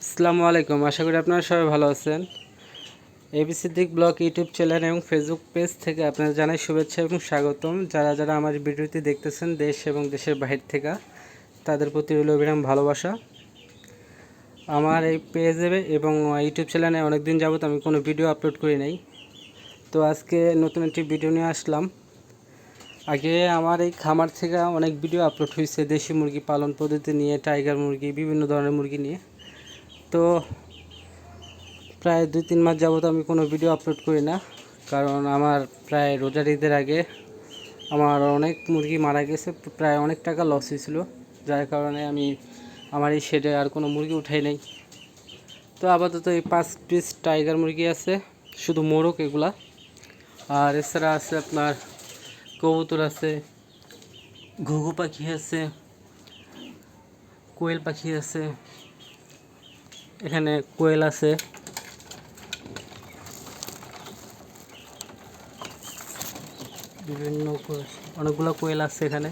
আসসালামু আলাইকুম। আশা করি আপনারা সবাই ভালো আছেন। AB Siddique blog YouTube channel এবং ফেসবুক পেজ থেকে আপনাদের জানাই শুভেচ্ছা এবং স্বাগতম। যারা যারা আমার ভিডিওটি দেখতেছেন দেশ এবং দেশের বাহির থেকে, তাদের প্রতি রইল অবিরাম ভালোবাসা। আমার এই পেজে এবং ইউটিউব চ্যানেলে অনেকদিন যাবত আমি কোনো ভিডিও আপলোড করি নাই, তো আজকে নতুন একটি ভিডিও নিয়ে আসলাম। আগে আমার এই খামার থেকে অনেক ভিডিও আপলোড হয়েছে দেশি মুরগি পালন পদ্ধতি নিয়ে, টাইগার মুরগি, বিভিন্ন ধরনের মুরগি নিয়ে। তো প্রায় 2-3 মাস যাবত আমি কোনো ভিডিও আপলোড করি না, কারণ আমার প্রায় রোজার ঈদের আগে আমার অনেক মুরগি মারা গেছে, প্রায় অনেক টাকা লস হয়েছিল, যার কারণে আমি আমার এই শেডে আর কোনো মুরগি উঠাই নাই। তো আপাতত এই 5 পিস টাইগার মুরগি আছে, শুধু মোরগ এগুলা। আর এছাড়া আছে আপনার কবুতর আছে, ঘুঘু পাখি আছে, কোয়েল পাখি আছে, এখানে কোয়েল আছে, বিভিন্ন অনেকগুলো কোয়েল আছে, এখানে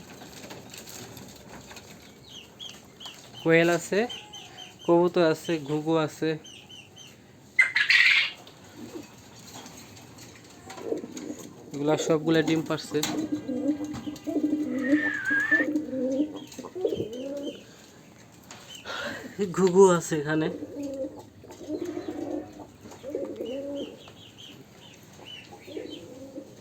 কোয়েল আছে, কবুতর আছে, ঘুঘু আছে। এগুলা সবগুলো ডিম পারছে। ঘুঘু আছে এখানে।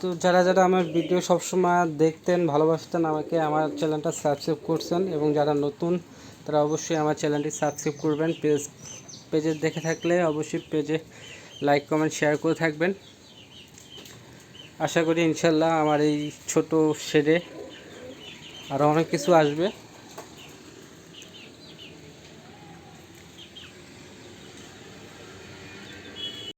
তো যারা যারা আমার ভিডিও সবসময় দেখতেন, ভালোবাসতেন, আমাকে আমার চ্যানেলটা সাবস্ক্রাইব করছেন, এবং যারা নতুন তারা অবশ্যই আমার চ্যানেলটি সাবস্ক্রাইব করবেন। পেজে দেখে থাকলে অবশ্যই পেজে লাইক কমেন্ট শেয়ার করে থাকবেন। আশা করি ইনশাল্লাহ আমার এই ছোট শেডে আরও অনেক কিছু আসবে।